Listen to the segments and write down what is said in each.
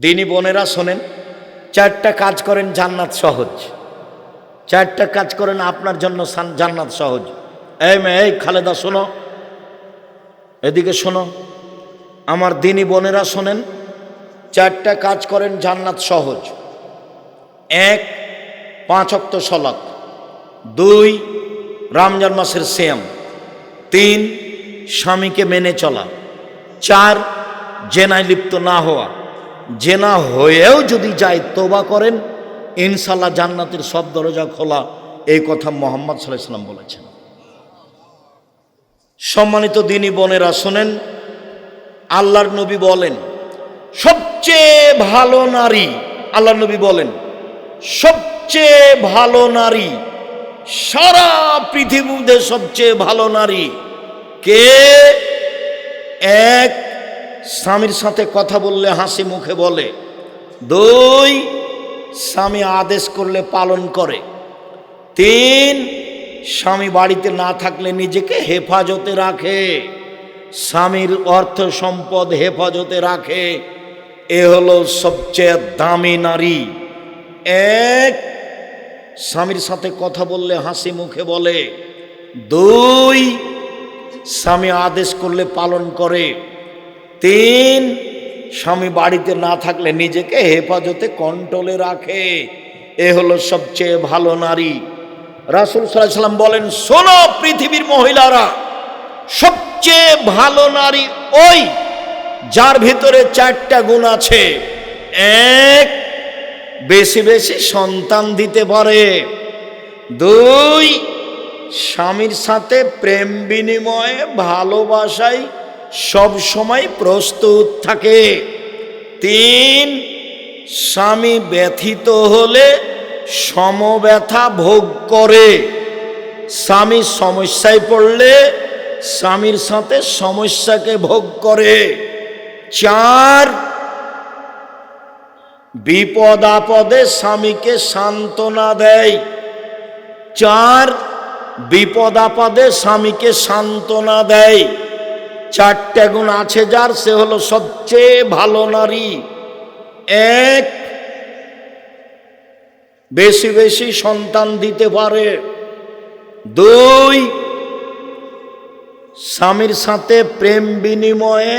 দিনী বোনেরা শোনেন, 4টা কাজ করেন জান্নাত সহজ। 4টা কাজ করেন আপনার জন্য জান্নাত সহজ। এই খালেদা শোনো, এদিকে শোনো, আমার দিনী বোনেরা শোনেন, 4টা কাজ করেন জান্নাত সহজ। 1, 5 ওয়াক্ত সালাত। 2, রমজান মাসের সিয়াম। 3, স্বামীকে মেনে চলা। 4, জেনায় লিপ্ত না হওয়া। জেনা হয়েও যদি যায় তওবা করেন, ইনশাআল্লাহ জান্নাতের সব দরজা খোলা। এই কথা মুহাম্মদ সাল্লাল্লাহু আলাইহি ওয়াসাল্লাম বলেছেন। সম্মানিত দিনী বোনেরা শোনেন, আল্লাহর নবী বলেন সবচেয়ে ভালো নারী, আল্লাহর নবী বলেন সবচেয়ে ভালো নারী, সারা পৃথিবীতে সবচেয়ে ভালো নারী কে? 1, স্বামীর সাথে কথা বললে হাসি মুখে বলে। 2, স্বামী আদেশ করলে পালন করে। 3, স্বামী বাড়িতে না থাকলে নিজেকে হেফাজতে রাখে, স্বামীর অর্থ সম্পদ হেফাজতে রাখে। এ হলো সবচেয়ে দামি নারী। 1, স্বামীর সাথে কথা বললে হাসি মুখে বলে। 2, স্বামী আদেশ করলে পালন করে। 3, স্বামী বাড়িতে না থাকলে নিজেকে হেফাজতে কন্ট্রোলে রাখে। এ হলো সবচেয়ে ভালো নারী। রাসূল সাল্লাল্লাহু আলাইহি ওয়াসাল্লাম বলেন, শোনো পৃথিবীর মহিলারা, সবচেয়ে ভালো নারী ওই যার ভিতরে 4টা গুণ আছে। 1, বেশি বেশি সন্তান দিতে পারে। 2, স্বামীর সাথে প্রেম বিনিময়ে ভালোবাসায় সব সময় প্রস্তুত থাকে। 3, স্বামী ব্যথিত হলে সমব্যথা ভোগ করে, স্বামী সমস্যায় পড়লে স্বামীর সাথে সমস্যাকে ভোগ করে। 4, বিপদ আপদে স্বামীকে সান্ত্বনা দেয়। 4, বিপদ আপদে স্বামীকে সান্ত্বনা দেয়। 4টা গুণ আছে যার, সে হলো সবচেয়ে ভালো নারী। 1, বেশি বেশি সন্তান দিতে পারে। 2, স্বামীর সাথে প্রেম বিনিময়ে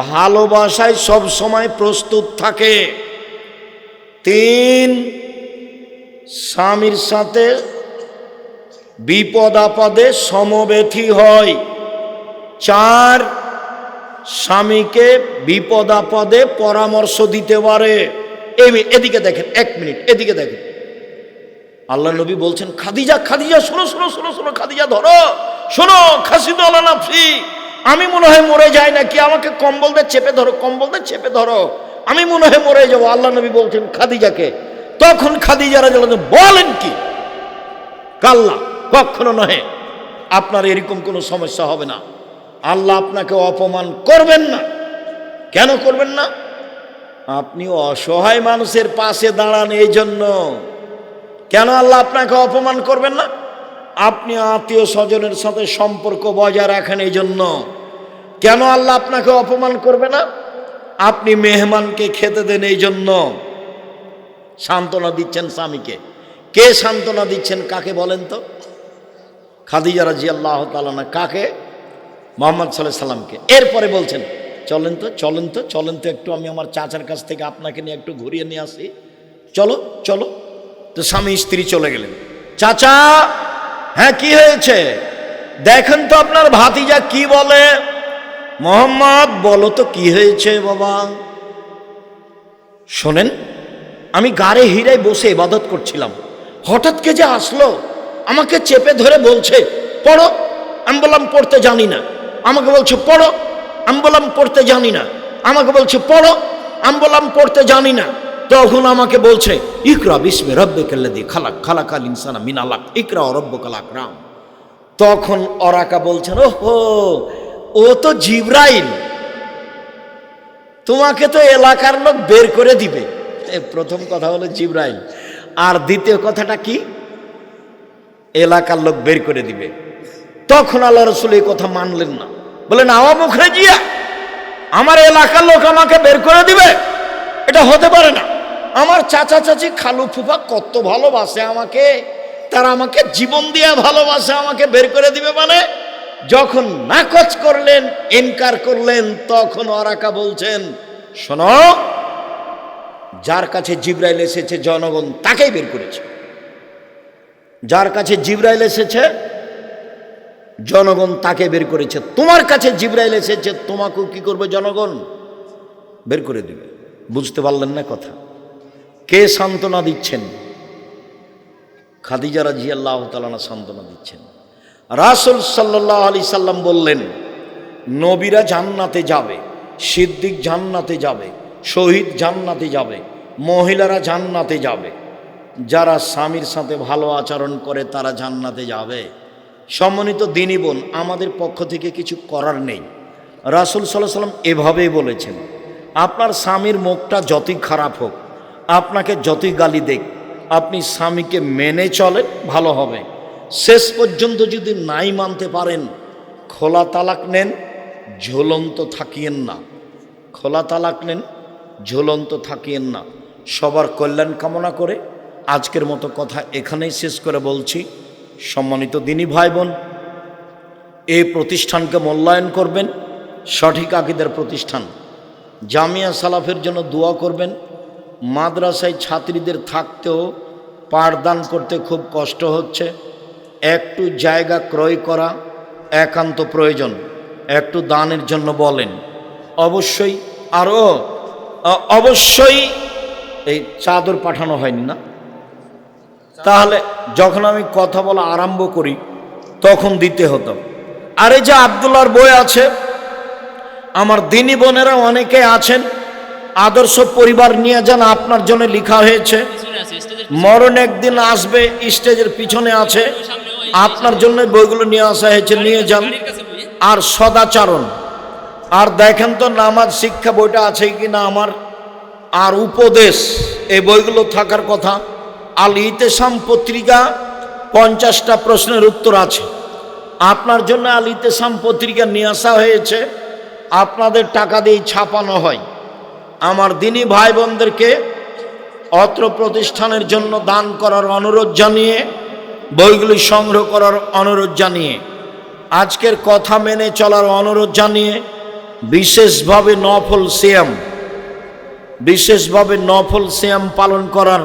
ভালোবাসায় সব সময় প্রস্তুত থাকে। 3, স্বামীর সাথে বিপদ আপদে সমব্যথী হয়। 4, স্বামীকে বিপদ আপদে পরামর্শ দিতে পারে। এদিকে দেখেন, 1 মিনিট এদিকে দেখেন। আল্লাহ নবী বলছেন, খাদিজা খাদিজা শোনো শোনো শোনো শোনো, খাদিজা ধরো, শোনো, খাসিদু আলা নাফসি, আমি মনে হয় মরে যাই নাকি, আমাকে কম্বল দিয়ে চেপে ধরো, কম্বল দিয়ে চেপে ধরো, আমি মনে হয় মরে যাবো। আল্লাহ নবী বলছেন খাদিজাকে। তখন খাদিজা রাদিয়াল্লাহু আনহা বলেন কি, কাল্লা, কখনো নহে, আপনার এরকম কোনো সমস্যা হবে না। আল্লাহ আপনাকে অপমান করবেন না। কেন করবেন না? আপনি অসহায় মানুষের পাশে দাঁড়ান, এই জন্য। কেন আল্লাহ আপনাকে অপমান করবেন না? আপনি আত্মীয় স্বজনের সাথে সম্পর্ক বজায় রাখেন, এই জন্য। কেন আল্লাহ আপনাকে অপমান করবে না? আপনি মেহমানকে খেতে দেন, এই জন্য। সান্ত্বনা দিচ্ছেন স্বামীকে। কে সান্ত্বনা দিচ্ছেন? কাকে বলেন তো? খাদিজা রাদিয়াল্লাহু তাআলা আনহা। কাকে? মুহাম্মদ সাল্লাল্লাহু আলাইহি সাল্লামকে। এরপরে বলছেন, চলেন তো চলেন তো চলেন তো, একটু আমি আমার চাচার কাছ থেকে আপনাকে নিয়ে একটু ঘুরিয়ে নিয়ে আসি, চলো চলো। তো স্বামী স্ত্রী চলে গেলেন। চাচা, হ্যাঁ কি হয়েছে? দেখেন তো আপনার ভাতিজা কি বলে। মোহাম্মদ, বলো তো কি হয়েছে বাবা। শোনেন, আমি গাড়ে হীরায় বসে ইবাদত করছিলাম, হঠাৎ কে যে আসলো, আমাকে চেপে ধরে বলছে পড়ো। আমি বললাম পড়তে জানি না। আমাকে বলছে পড়ো। আমি বললাম পড়তে জানি না। আমাকে বলছে পড়ো। আমি বললাম পড়তে জানি না। তখন আমাকে বলছে ইকরা বিসমি রাব্বিকাল্লাযী খালাক, খালাকাল ইনসানা মিন আলাক, ইকরা রাব্বুকাল আকরাম। তখন ওরাকা বলছেন, ওহো, ও তো জিবরাইল, তোমাকে তো এলাকার লোক বের করে দিবে। প্রথম কথা হলো জিবরাইল, আর দ্বিতীয় কথাটা কি? এলাকার লোক বের করে দিবে। তখন আল্লাহ রাসূল এই কথা মানলেন না, বলেন আওয়া মুখে জিয়া, আমার এলাকার লোক আমাকে বের করে দিবে? এটা হতে পারে না। আমার চাচা চাচি খালু ফুফা কত ভালোবাসে আমাকে, তারা আমাকে জীবন দিয়ে ভালোবাসে, আমাকে বের করে দিবে মানে? যখন নাকচ করলেন, ইনকার করলেন, তখন ওরাকা বলছেন, শোনো, যার কাছে জিবরাইল এসেছে জনগণ তাকেই বের করেছে। যার কাছে জিবরাইল এসেছে জনগণ তাকে বের করেছে। তোমার কাছে জিবরাইল এসেছে, তোমাকেও কি করবে? জনগণ বের করে দিবে। বুঝতে পারলেন না কথা? কে সান্ত্বনা দিচ্ছেন? খাদিজা রাদিয়াল্লাহু তাআলা সান্ত্বনা দিচ্ছেন। রাসূল সাল্লাল্লাহু আলাইহি সাল্লাম বললেন, নবীরা জান্নাতে যাবে, সিদ্দিক জান্নাতে যাবে, শহীদ জান্নাতে যাবে, মহিলারা জান্নাতে যাবে, যারা স্বামীর সাথে ভালো আচরণ করে তারা জান্নাতে যাবে। সম্মানিত দিনী বোন, আমাদের পক্ষ থেকে কিছু করার নেই। রাসূল সাল্লাল্লাহু আলাইহি সাল্লাম এভাবেই বলেছেন, আপনার স্বামীর মুখটা যতই খারাপ হোক, আপনাকে যতই গালি দেখ, আপনি স্বামীকে মেনে চলেন, ভালো হবে। শেষ পর্যন্ত যদি নাই মানতে পারেন, খোলা তালাক নেন, ঝুলন্ত থাকিয়েন না। খোলা তালাক নেন, ঝুলন্ত থাকিয়েন না। সবার কল্যাণ কামনা করে আজকের মতো কথা এখানেই শেষ করে বলছি, সম্মানিত দিনী ভাই বোন, এই প্রতিষ্ঠানকে মূল্যায়ন করবেন, সঠিক আকীদার প্রতিষ্ঠান। জামিয়া সালাফের জন্য দোয়া করবেন। মাদ্রাসায় ছাত্রীদের থাকতেও পাঠদান করতে খুব কষ্ট হচ্ছে, একটু জায়গা ক্রয় করা একান্ত প্রয়োজন, একটু দানের জন্য বলেন। অবশ্যই আরও অবশ্যই এই চাদর পাঠানো হয়নি না? তাহলে যখন আমি কথা বলা আরম্ভ করি তখন দিতে হতো। আর এই যে আব্দুল্লাহর বই আছে, আমার দিনী বোনেরা অনেকে আছেন, আদর্শ পরিবার নিয়ে যান, আপনার জন্য লেখা হয়েছে। মরণ একদিন আসবে, স্টেজের পিছনে আছে, আপনার জন্য বইগুলো নিয়ে আসা হয়েছে, নিয়ে যান। আর সদাচরণ, আর দেখেন তো নামাজ শিক্ষা বইটা আছে কিনা আমার, আর উপদেশ, এই বইগুলো থাকার কথা। আল ইতেসাম পত্রিকা 50টা প্রশ্নের উত্তর আছে, আপনার জন্য আল ইতেসাম পত্রিকা নিয়ে আসা হয়েছে, আপনাদের টাকা দিয়ে ছাপানো হয়। আমার দিনী ভাই বোনদেরকে অত্র প্রতিষ্ঠানের জন্য দান করার অনুরোধ জানিয়ে, বইগুলি সংগ্রহ করার অনুরোধ জানিয়ে, আজকের কথা মেনে চলার অনুরোধ জানিয়ে, বিশেষভাবে নফল সিয়াম পালন করার,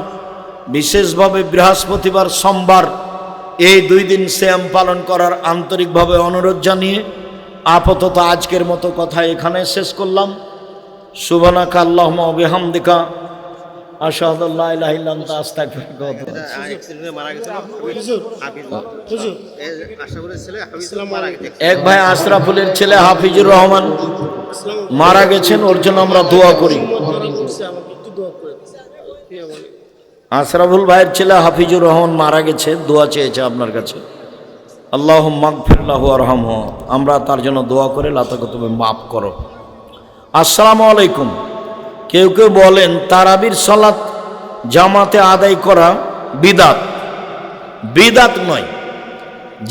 বিশেষভাবে বৃহস্পতিবার সোমবার এই 2 দিন সিয়াম পালন করার আন্তরিকভাবে অনুরোধ জানিয়ে আপাতত আজকের মতো কথা এখানে শেষ করলাম। সুবহানাকা আল্লাহুম্মা ওয়া বিহামদিকা আশহাদু আল্লা ইলাহা ইল্লা আনতা আস্তাগফিরুকা ওয়া আতুবু ইলাইক। এক ভাই আশরাফুলের ছেলে হাফিজুর রহমান মারা গেছেন, ওর জন্য আমরা দোয়া করি। আশরাফুল ভাইয়ের ছেলে হাফিজুর রহমান মারা গেছে, দোয়া চেয়েছে আপনার কাছে। আল্লাহুম্মা গফির লাহু ওয়ারহামহু, আমরা তার জন্য দোয়া করে, আল্লাহ তাকে তুমি মাফ করো। আসসালামু আলাইকুম। কেউ কেউ বলেন তারাবির সালাত জামাতে আদায় করা বিদাত। বিদাত নয়,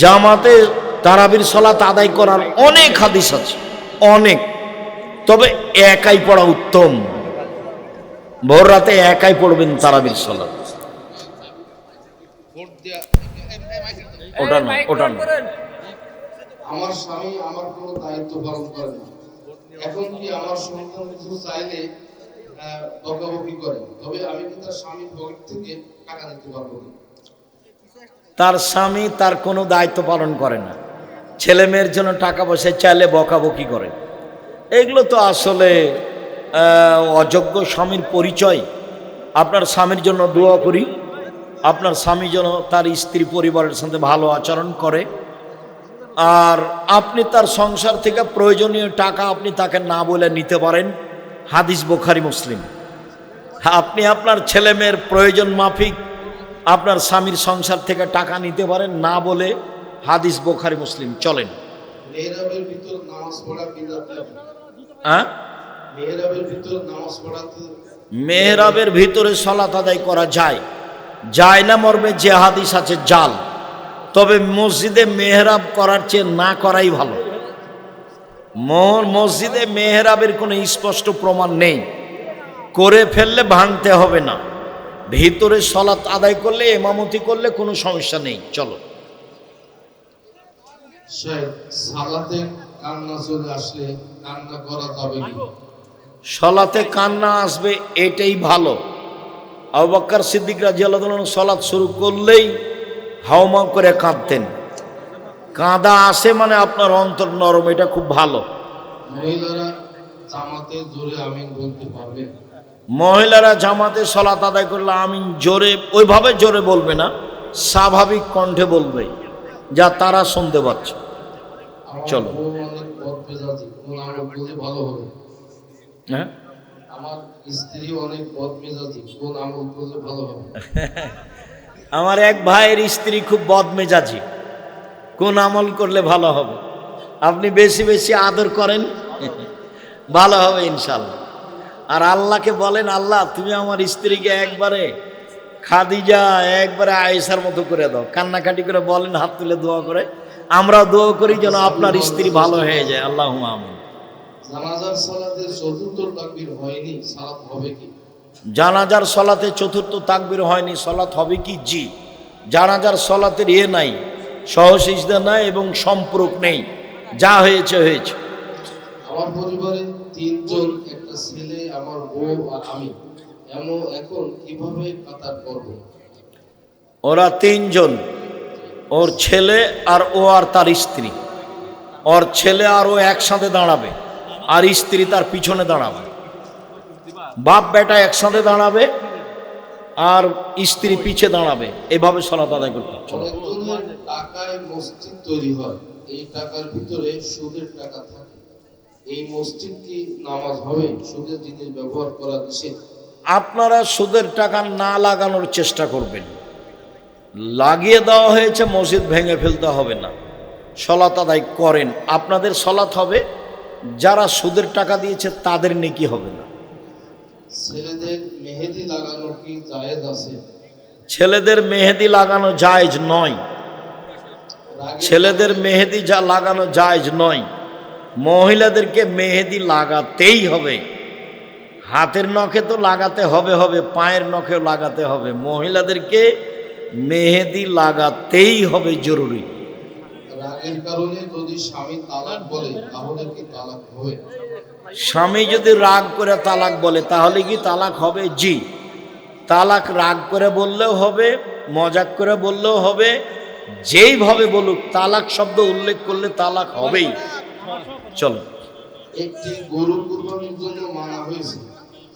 জামাতে তারাবির সালাত আদায় করার অনেক হাদিস আছে, অনেক। তবে একাই পড়া উত্তম। ভোর রাতে একাই পড়বেন তারাবির সালাত। ওটা না, ওটা না। আমার স্বামী আমার কোনো দায়িত্ব পালন করে না, এখন কি আমার সন্তান কিছু চাইলে বকাবকি করে, তবে আমি কি তার স্বামীর পকেট থেকে টাকা দিতে পারবো না? তার স্বামী তার কোনো দায়িত্ব পালন করে না, ছেলে মেয়ের জন্য টাকা পয়সা চাইলে বকাবকি করে, এগুলো তো আসলে অযোগ্য স্বামীর পরিচয়। আপনার স্বামীর জন্য দোয়া করি, আপনার স্বামী যেন তার স্ত্রী পরিবারের সাথে ভালো আচরণ করে, আর আপনি তার সংসার থেকে প্রয়োজনীয় টাকা আপনি তাকে না বলে নিতে পারেন। হাদিস বুখারী মুসলিম। আপনি আপনার ছেলে মেয়ের প্রয়োজন মাফিক আপনার স্বামীর সংসার থেকে টাকা নিতে পারেন না বলে, হাদিস বুখারী মুসলিম। চলেন। মেহরাবের ভিতর নামাজ পড়া বিদআত। হ্যাঁ, মেহরাবের ভিতরে সালাত আদায় করা যায়, যায় না মর্মে যে হাদিস আছে জাল। তবে মসজিদে মেহরাব করার চেয়ে না করাই ভালো। মসজিদে মেহরাবের কোনো স্পষ্ট প্রমাণ নেই, করে ফেললে ভাঙতে হবে না, ভিতরে সলাত আদায় করলে ইমামতি করলে কোনো সমস্যা নেই। চলো। সালাতে কান্না চলে আসলে কান্না করা যাবে কি? সলাতে কান্না আসবে এটাই ভালো। আবু বকর সিদ্দিক রাদিয়াল্লাহু আনহু সলাত শুরু করলেই হাওমাও করে কাঁদতেন। কাঁদা আসে মানে আপনার অন্তর নরম, এটা খুব ভালো। মহিলারা জামাতে জোরে আমিন বলতে পারবে? মহিলারা জামাতে সলাত আদায় করলে আমিন জোরে, ওইভাবে জোরে বলবে না, স্বাভাবিক কণ্ঠে বলবে যা তারা শুনতে পাচ্ছে। চলো। অনেক বদমেজাজি, কোন আমল করলে ভালো হবে? হ্যাঁ, আমার স্ত্রী অনেক বদমেজাজি, কোন আমল করলে ভালো হবে? আমার এক ভাইয়ের স্ত্রী খুব বদমেজাজি, কোন আমল করলে ভালো হবে? আপনি বেশি বেশি আদর করেন, ভালো হবে ইনশাল্লাহ। আর আল্লাহকে বলেন, আল্লাহ তুমি আমার স্ত্রীকে একবারে খাদিজা, একবারে আয়েশার মতো করে দাও। কান্নাকাটি করে বলেন, হাত তুলে দোয়া করে। আমরা দোয়া করি যেন আপনার স্ত্রী ভালো হয়ে যায়। আল্লাহুম্মা আমিন। জানাজার সালাতে চতুর্থ তাকবীর হয়নি, সালাত হবে কি? জানাজার সলাতে চতুর্থ তাকবীর হয়নি, সলাত হবে কি? জি। জানাজার সলাতের নাই, সহসিজদা নাই এবং সম্পর্ক নেই, যা হয়েছে হয়েছে। আমার পরিবারে 3 জন, একটা ছেলে, আমার বউ আর আমি। এখন কিভাবে কাতার করব? ওরা 3 জন, ওর ছেলে আর ও আর তার স্ত্রী। ওর ছেলে আর ও একসাথে দাঁড়াবে, আর স্ত্রী তার পিছনে দাঁড়াবে। বাপ বেটা একসাথে দাঁড়াবে আর স্ত্রী পিছে দাঁড়াবে, এভাবে সলাত আদায় করতে হবে। অনেকজনের টাকায় মসজিদ তৈরি হয়, এই টাকার ভিতরে সুদের টাকা থাকে। এই মসজিদ কি নামাজ হবে? সুদের জিনিস ব্যবহার করা নিষেধ। আপনারা সুদের টাকা না লাগানোর চেষ্টা করবেন। লাগিয়ে দেওয়া হয়েছে, মসজিদ ভেঙে ফেলতে হবে না, সলাত আদায় করেন। আপনাদের সলাত হবে, যারা সুদের টাকা দিয়েছে তাদের নেকি হবে না। ছেলেদের মেহেদি লাগানো কি জায়েজ আছে? ছেলেদের মেহেদি লাগানো জায়েজ নয়। রাগের ছেলেদের মেহেদি যা লাগানো জায়েজ নয়। মহিলাদেরকে মেহেদি লাগাতেই হবে। হাতের নখে তো লাগাতে হবে, পায়ের নখেও লাগাতে হবে। মহিলাদেরকে মেহেদি লাগাতেই হবে, জরুরি। রাগের কারণে যদি স্বামী তালাক বলে তাহলে কি তালাক হবে? স্বামী যদি রাগ করে তালাক বলে তাহলে কি তালাক হবে? জি। তালাক রাগ করে বললেও হবে, মজাক করে বললেও হবে, যেইভাবে বলুক, তালাক শব্দ উল্লেখ করলে তালাক হবেই। চলো। একটি গরু কুরবানির জন্য মানা হয়েছে,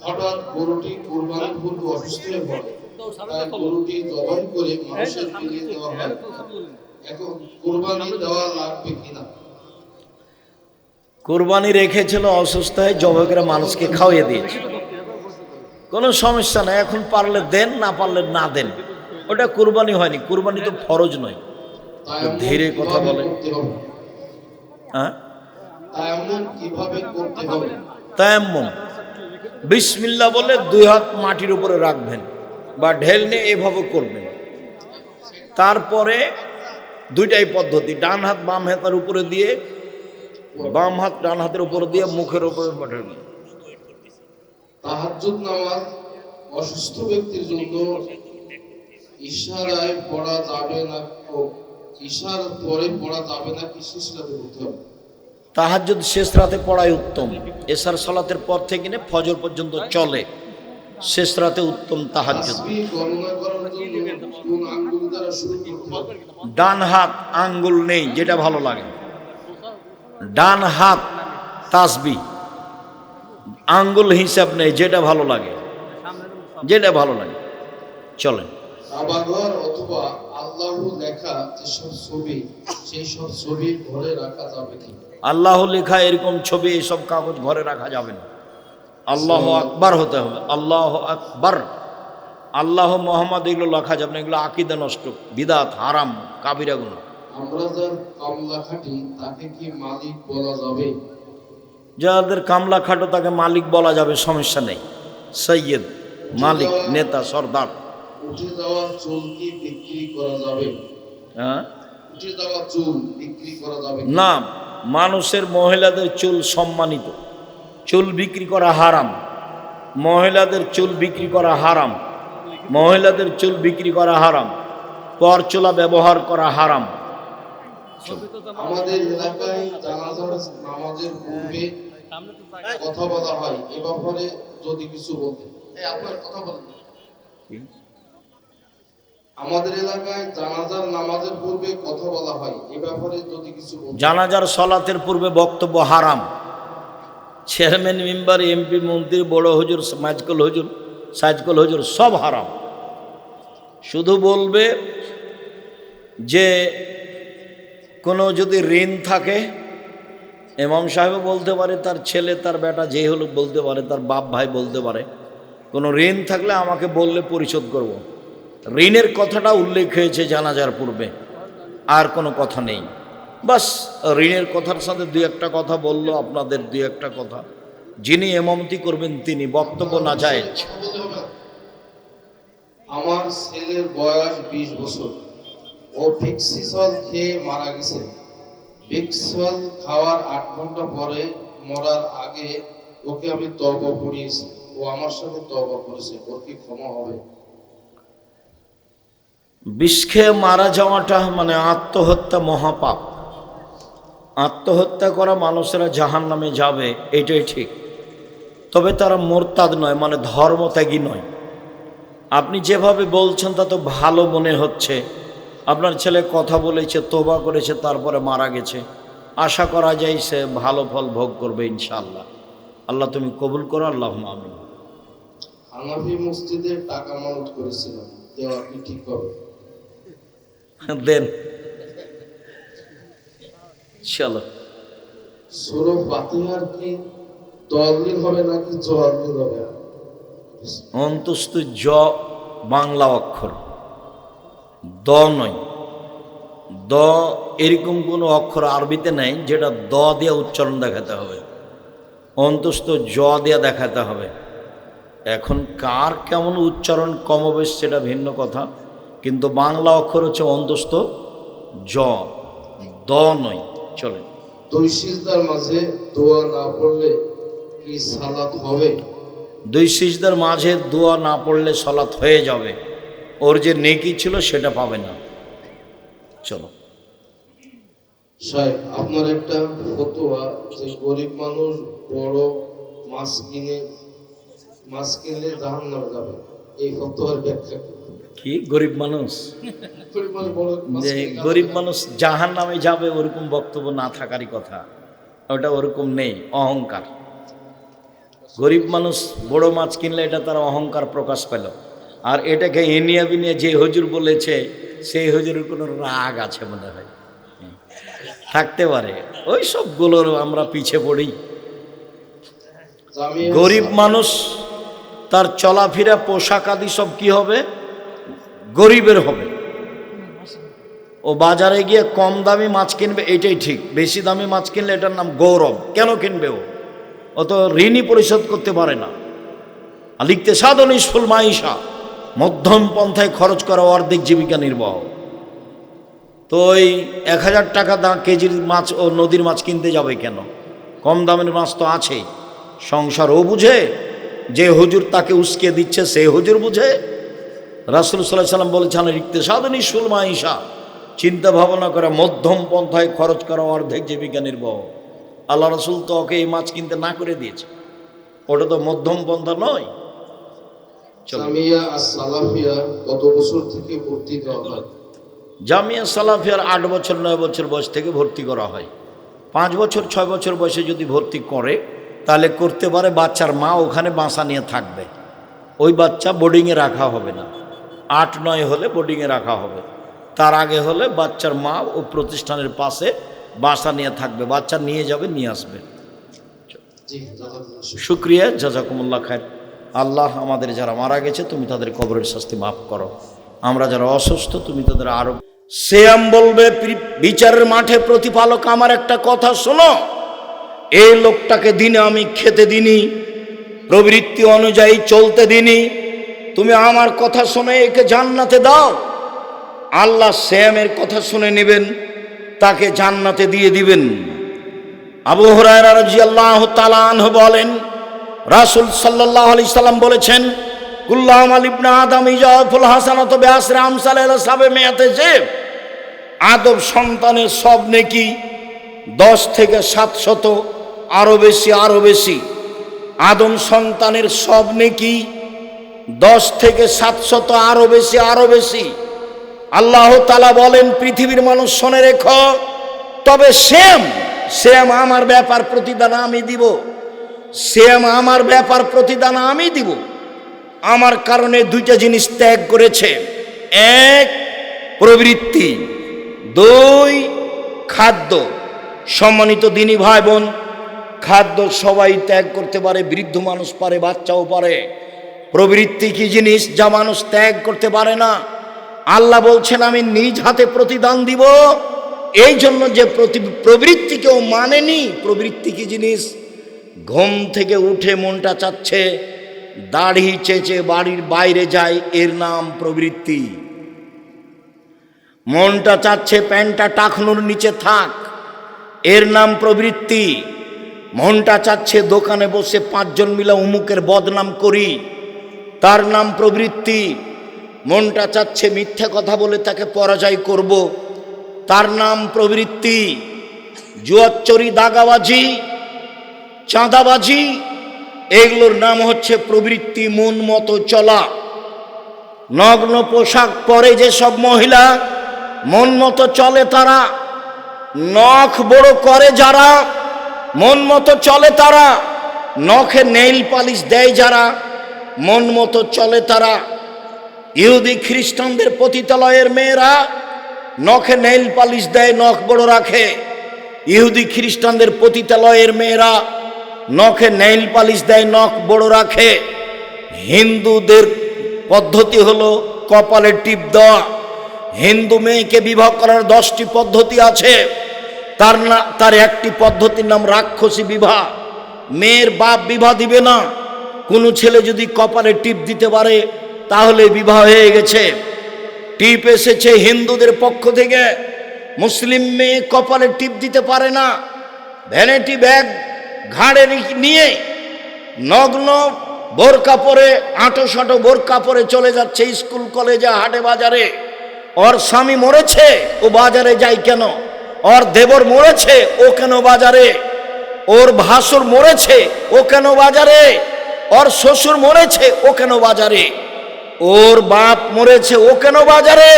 হঠাৎ গরুটি কুরবানির পূর্বে অসুস্থ হয়ে পড়ে, তাই গরুটি জবাই করে মানুষের ফিরিয়ে দেওয়া হয়। এখন কুরবানি দেওয়া লাগবে কিনা? কোরবানি রেখেছিল, অসুস্থ হয়ে জবাই করে মানুষকে খাওয়িয়ে দিয়েছে, কোনো সমস্যা নাই। এখন পারলে দেন, না পারলে না দেন, ওটা কুরবানি হয়নি। কুরবানি তো ফরজ নয়। ধীরে কথা বলেন। হ্যাঁ, তায়াম্মুম কিভাবে করতে হবে? তায়াম্মুম বিসমিল্লাহ বলে 2 হাত মাটির উপরে রাখবেন বা ঢেল নিয়ে এভাবে করবেন। তারপরে 2টাই পদ্ধতি, ডান হাত বাম হাতের উপরে দিয়ে, বাম হাত ডান হাতের উপরে দিয়ে মুখের উপরে পাঠাবেন। তাহাজ্জুদ নামাজ অসুস্থ ব্যক্তির জন্য ইশারায় পড়া যাবে না, ইশার পরে পড়া যাবে না কি শেষ রাতে পড়তে হবে? তাহাজ্জুদ শেষ রাতে পড়াই উত্তম। এশার সালাতের পর থেকে নিয়ে ফজর পর্যন্ত চলে, শেষ রাতে উত্তম তাহাজ্জুদ। তাসবিহ গণনা করার জন্য কোন আঙ্গুল দ্বারা শুরু করতে হবে? ডান হাত আঙ্গুল নেই, যেটা ভালো লাগে। ডান হাত তাসবিহ, আঙ্গুল হিসাব নেই, যেটা ভালো লাগে, যেটা ভালো লাগে। চলেন। কাবাঘর অথবা আল্লাহু লেখা যেসব ছবি, সেই সব ছবি ঘরে রাখা যাবে কি? আল্লাহ লেখা এরকম ছবি, এসব কাগজ ঘরে রাখা যাবে না। আল্লাহ আকবার হতে হবে, আল্লাহ আকবার। আল্লাহ মোহাম্মদ এগুলো লেখা যাবে না, এগুলো আকীদা নষ্ট, বিদাত, হারাম, কাবিরা গুনাহ। আমরা যার কামলা খাটি তাকে কি মালিক বলা যাবে? যাদের কামলা খাটো তাকে মালিক বলা যাবে, সমস্যা নেই। সৈয়দ, মালিক, নেতা, সর্দার। উঠে যাওয়া চুল কি বিক্রি করা যাবে? হ্যাঁ, উঠে যাওয়া চুল বিক্রি করা যাবে কি? না, মানুষের, মহিলাদের চুল সম্মানিত, চুল বিক্রি করা হারাম। মহিলাদের চুল বিক্রি করা হারাম, মহিলাদের চুল বিক্রি করা হারাম, পরচুলা ব্যবহার করা হারাম। আমাদের এলাকায় জানাজার নামাজের পূর্বে কথা বলা হয়, এ ব্যাপারে যদি কিছু বলতেন। আপনার কথা বলেন। আমাদের এলাকায় জানাজার নামাজের পূর্বে কথা বলা হয়, এ ব্যাপারে যদি কিছু বলতেন। জানাজার সলাতের পূর্বে বক্তব্য হারাম। চেয়ারম্যান, মেম্বার, এমপি, মন্ত্রী, বড় হুজুর, মাঝকল হুজুর, সাজকল হুজুর সব হারাম। শুধু বলবে যে কোনো যদি ঋণ থাকে, ইমাম সাহেব বলতে পারে, তার ছেলে, তার বেটা যে হলো বলতে পারে, তার বাপ ভাই বলতে পারে, কোনো ঋণ থাকলে আমাকে বললে পরিশোধ করব। ঋণের কথাটা উল্লেখ হয়েছে জানাজার পূর্বে, আর কোনো কথা নেই। বাস ঋণের কথার সাথে দুই একটা কথা বললো, আপনাদের দুই একটা কথা। যিনি ইমামতি করবেন তিনি, বক্তব্য না যায়। আমার ছেলের বয়স 20 বছর, ও ভিক্সিসল খেয়ে মারা গেছে। ভিক্সিসল খাওয়ার 8 ঘন্টা পরে মরার আগে ওকে আমি তওবা পড়িয়েছি, ও আমার সাথে তওবা করেছে, ওর কি ক্ষমা হবে? বিষ খেয়ে মারা যাওয়াটা মানে আত্মহত্যা, মহাপাপ। আত্মহত্যা করা মানুষেরা জাহান্নামে যাবে, এটাই ঠিক। তবে তারা মোরতাদ নয়, মানে ধর্মত্যাগী নয়। আপনি যেভাবে বলছেন তা তো ভালো মনে হচ্ছে। আপনার ছেলে কথা বলেছে, তোবা করেছে, তারপরে মারা গেছে। আশা করা যায় সে ভালো ফল ভোগ করবে ইনশাআল্লাহ। আল্লাহ তুমি কবুল করো, আল্লাহুম্মা আমিন। হানাফি মসজিদে টাকা মানত করেছিলাম, দেওয়া কি ঠিক হবে? দেন, চলো। সূরা ফাতিহার কি তাওয়াল্লিল হবে নাকি জওয়াল্লিল হবে? অন্তস্থ জ বাংলা অক্ষর, দ নয়। দ এরকম কোনো অক্ষর আরবিতে নেই যেটা দ দিয়ে উচ্চারণ দেখাতে হবে। অন্তস্থ জ দিয়ে দেখাতে হবে। এখন কার কেমন উচ্চারণ কমবেশ সেটা ভিন্ন কথা, কিন্তু বাংলা অক্ষর হচ্ছে অন্তস্থ জ, দ নয়। চলে। দুই সিজদার মাঝে দোয়া না পড়লে কি সালাত হবে? দুই সিজদার মাঝে দোয়া না পড়লে সালাত হয়ে যাবে, ওর যে নেকি ছিল সেটা পাবে না। চলো। সাহেব, আপনার একটা ফতোয়া যে গরিব মানুষ বড় মাছ কিনলে জাহান্নামে যাবে, এই ফতোয়ার ব্যাখ্যা কি? কি গরিব মানুষ? গরিব মানুষ বড় মাছ যে কিনলে গরিব মানুষ জাহান্নামে যাবে ওরকম বক্তব্য না থাকারই কথা। ওটা ওরকম নেই, অহংকার। গরিব মানুষ বড় মাছ কিনলে এটা তার অহংকার প্রকাশ পেল। আর এটাকে এনিয়া বিনিয়া যে হুজুর বলেছে সেই হুজুরের কোনো রাগ আছে মনে হয়, থাকতে পারে। ওই সবগুলোর আমরা পিছে পড়ি। গরিব মানুষ তার চলাফেরা, পোশাক আদি সব কি হবে? গরিবের হবে। ও বাজারে গিয়ে কম দামি মাছ কিনবে, এটাই ঠিক। বেশি দামি মাছ কিনলে এটার নাম গৌরব। কেন কিনবে ও? ও তো ঋণই পরিশোধ করতে পারে না। আর লিখতে সাধন ইসফুল মাইশা, মধ্যম পন্থায় খরচ করা অর্ধেক জীবিকা নির্বাহ। তো ওই 1000 টাকা কেজির মাছ ও নদীর মাছ কিনতে যাবে কেন? কম দামের মাছ তো আছেই। সংসার ও বুঝে, যে হুজুর তাকে উস্কে দিচ্ছে সে হুজুর বুঝে। রাসূল সাল্লাল্লাহু আলাইহি ওয়াসাল্লাম বলেছেন, লিখতে সাধন ইসফুল মাইশা, চিন্তা ভাবনা করে মধ্যম পন্থায় খরচ করা অর্ধেক জীবিকা নির্বাহ। আল্লাহ রাসূল তো ওকে এই মাছ কিনতে না করে দিয়েছে, ওটা তো মধ্যম পন্থা নয়। জামিয়া আস-সালাফিয়া কত বছর থেকে ভর্তি দেওয়া হয়? জামিয়া সালাফিয়ার 8 বছর 9 বছর বয়স থেকে ভর্তি করা হয়। 5 বছর 6 বছর বয়সে যদি ভর্তি করে তাহলে করতে পারে। বাচ্চার মা ওখানে বাসা নিয়ে থাকবে, ওই বাচ্চা বোর্ডিংয়ে রাখা হবে না। 8-9 হলে বোর্ডিংয়ে রাখা হবে। তার আগে হলে বাচ্চার মা ও প্রতিষ্ঠানের পাশে বাসা নিয়ে থাকবে, বাচ্চা নিয়ে যাবে, নিয়ে আসবে। শুক্রিয়া, জাযাকুমুল্লাহ খায়ের। আল্লাহ আমাদের যারা মারা গেছে তুমি তাদের কবরের শাস্তি মাফ করো। আমরা যারা অসুস্থ তুমি তাদের আরো। শ্যাম বলবে বিচারের মাঠে, প্রতিপালক আমার একটা কথা শোনো, এই লোকটাকে দিনে আমি খেতে দিনি, প্রবৃত্তি অনুযায়ী চলতে দিনি, তুমি আমার কথা শুনে একে জান্নাতে দাও। আল্লাহ শ্যামের কথা শুনে নেবেন, তাকে জান্নাতে দিয়ে দিবেন। আবু হুরায়রা রাদিয়াল্লাহু তাআলা আনহু বলেন, রাসূল সাল্লাল্লাহু আলাইহি সাল্লাম বলেছেন, কুল্লু আমাল ইবনে আদম ইজাফুল হাসানাতু বিআশরি আমসালিহা সাবমিয়াতে, যে আদম সন্তানের সব নেকি 10 থেকে 700, আরো বেশি আরো বেশি। আদম সন্তানের সব নেকি 10 থেকে 700, আরো বেশি আরো বেশি। আল্লাহ তাআলা বলেন, পৃথিবীর মানুষ শুনে রেখো, তবে সেম আমার ব্যাপার প্রতিদান আমি দিব, আমার ব্যাপার প্রতিদান আমি দিব। আমার কারণে দুইটা জিনিস ত্যাগ করেছে, 1 প্রবৃত্তি, 2 খাদ্য। সম্মানিত দিনী ভাই বোন, খাদ্য সবাই ত্যাগ করতে পারে, বৃদ্ধ মানুষ পারে, বাচ্চাও পারে। প্রবৃত্তি কি জিনিস যা মানুষ ত্যাগ করতে পারে না? আল্লাহ বলছেন, আমি নিজ হাতে প্রতিদান দিব। এই জন্য যে প্রবৃত্তি কেউ মানেনি, প্রবৃত্তি কি জিনিস? ঘুম থেকে উঠে মনটা চাচ্ছে দাড়ি চেঁচে বাড়ির বাইরে যায়, এর নাম প্রবৃত্তি। মনটা চাচ্ছে প্যান্টটা টাকনুর নিচে থাক, এর নাম প্রবৃত্তি। মনটা চাচ্ছে দোকানে বসে 5 জন মিলে অমুকের বদনাম করি, তার নাম প্রবৃত্তি। মনটা চাচ্ছে মিথ্যা কথা বলে তাকে পরাজয় করব, তার নাম প্রবৃত্তি। জুয়াচুরি, দাগাবাজি, চাঁদাবাজি, এগুলোর নাম হচ্ছে প্রবৃত্তি। মন মতো চলা, নগ্ন পোশাক পরে যেসব মহিলা মন মতো চলে তারা, নখ বড় করে যারা মন মতো চলে তারা, নখে নেইল পালিশ দেয় যারা মন মতো চলে তারা। ইহুদি খ্রিস্টানদের পতিতালয়ের মেয়েরা নখে নেইল পালিশ দেয়, নখ বড় রাখে। ইহুদি খ্রিস্টানদের পতিতালয়ের মেয়েরা নখে নেইল পালিশ দেয়, নখ বড় রাখে। হিন্দুদের পদ্ধতি হলো কপালে টিপ দেওয়া। হিন্দু মেয়েকে বিবাহ করার 10টি পদ্ধতি আছে, তার একটি পদ্ধতির নাম রাক্ষসী বিবাহ। মেয়ের বাপ বিবাহ দিবে না। কোনো ছেলে যদি কপালে টিপ দিতে পারে তাহলে বিবাহ হয়ে গেছে। টিপ এসেছে হিন্দুদের পক্ষ থেকে। মুসলিম মেয়ে কপালে টিপ দিতে পারে না। ভ্যানিটি ব্যাগ ঘাড়ে নিয়ে নগ্ন বোরকা পরে, আঁটো বোরকা পরে চলে যাচ্ছে স্কুল কলেজে, হাটে বাজারে। ওর স্বামী মরেছে, ও বাজারে যায় কেন? ওর দেবর মরেছে, ও কেন বাজারে? ওর ভাসুর মরেছে, ও কেন বাজারে? ওর শ্বশুর মরেছে, ও কেন বাজারে? ওর বাপ মরেছে, ও কেন বাজারে?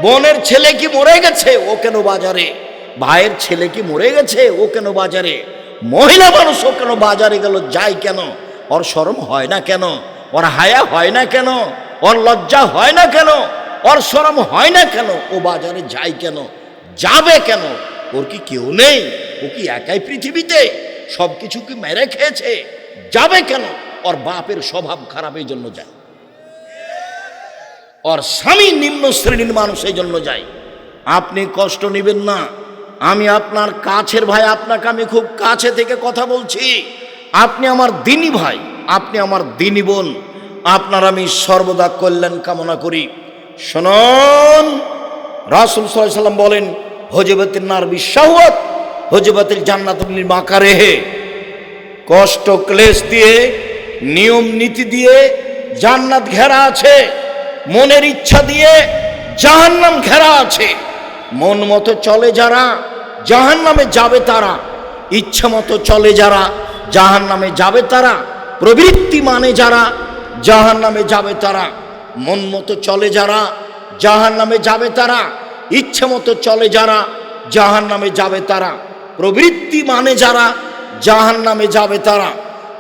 বোনের ছেলে কি মরে গেছে, ও কেন বাজারে? ভাইয়ের ছেলে কি মরে গেছে, ও কেন বাজারে? মহিলা মানুষ ও কেন বাজারে গেল, যায় কেন? ওর শরম হয় না কেন? ওর হায়া হয় না কেন? ওর লজ্জা হয় না কেন? ওর শরম হয় না কেন? ও বাজারে যায় কেন? যাবে কেন? ওর কি কেউ নেই? ও কি একাই পৃথিবীতে? সব কিছু কি মেরে খেয়েছে? যাবে কেন? ওর বাপের স্বভাব খারাপ, এই জন্য যায়। ওর স্বামী নিম্ন শ্রেণীর মানুষ, এই জন্য যায়। আপনি কষ্ট নেবেন না, আমি আপনার কাছের ভাই, আপনাকে আমি খুব কাছে থেকে কথা বলছি। আপনি আমার দিনী ভাই, আপনি আমার দিনী বোন, আপনার আমি সর্বদা কল্যাণ কামনা করি। শুনুন, রাসূল সাল্লাল্লাহু আলাইহি ওয়াসাল্লাম বলেন, হজবাতিন নার বিশাওয়াত হজবাতিল জান্নাতুল মাকারেহে। কষ্ট ক্লেশ দিয়ে, নিয়ম নীতি দিয়ে জান্নাত ঘেরা আছে, মনের ইচ্ছা দিয়ে জাহান্নাম ঘেরা আছে। মন মতো চলে যারা জাহান্নামে যাবে তারা, ইচ্ছা মতো চলে যারা জাহান্নামে যাবে তারা, প্রবৃত্তি মানে যারা জাহান্নামে যাবে তারা, মন মতো চলে যারা জাহান্নামে যাবে তারা, ইচ্ছা মতো চলে যারা জাহান্নামে যাবে তারা, প্রবৃত্তি মানে যারা জাহান্নামে যাবে তারা।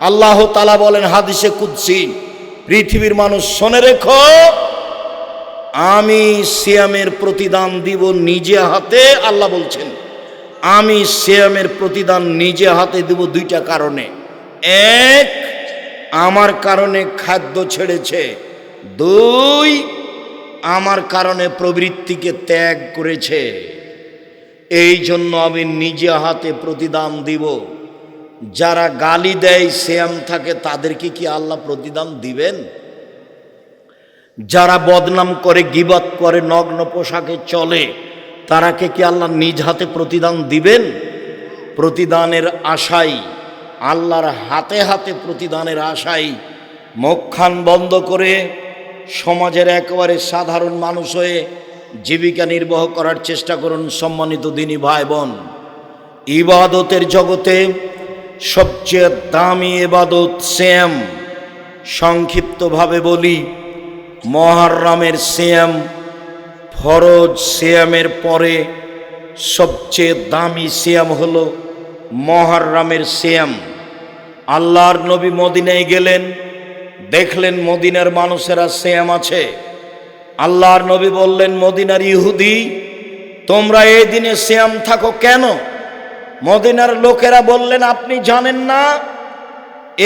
আল্লাহ তাআলা বলেন হাদিসে কুদসি, পৃথিবীর মানুষ শুনে রেখো, আমি সিয়ামের প্রতিদান দিব নিজে হাতে। আল্লাহ বলছেন, আমি সিয়ামের প্রতিদান নিজে হাতে দিব 2টা কারণে। 1, আমার কারণে খাদ্য ছেড়েছে। 2, আমার কারণে প্রবৃত্তিকে ত্যাগ করেছে। এই জন্য আমি নিজে হাতে প্রতিদান দিব। যারা গালি দেয়, সিয়াম থাকে, তাদেরকে কি আল্লাহ প্রতিদান দিবেন? যারা বদনাম করে, গীবত করে, নগ্ন পোশাকে চলে, তারাকে কি আল্লাহ নিজ হাতে প্রতিদান দিবেন? প্রতিদানের আশায় আল্লাহর হাতে হাতে প্রতিদানের আশায় মুখ খান বন্ধ করে সমাজের একেবারে সাধারণ মানুষ হয়ে জীবিকা নির্বাহ করার চেষ্টা করুন। সম্মানিত দিনী ভাই বোন, ইবাদতের জগতে সবচেয়ে দামি ইবাদত সিয়াম। সংক্ষিপ্তভাবে বলি, মুহররমের সিয়াম ফরজ সিয়ামের পরে সবচেয়ে দামি সিয়াম হলো মুহররমের সিয়াম। আল্লাহর নবী মদিনায় গেলেন, দেখলেন মদিনার মানুষেরা সিয়াম আছে। আল্লাহর নবী বললেন, মদিনার ইহুদি, তোমরা এই দিনে সিয়াম থাকো কেন? মদিনার লোকেরা বললেন, আপনি জানেন না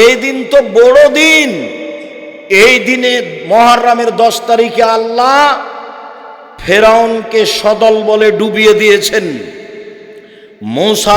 এই দিন তো বড় দিন। এই দিনে মুহররমের 10 তারিখে আল্লাহ ফেরাউনকে সদল বলে ডুবিয়ে দিয়েছেন। মূসা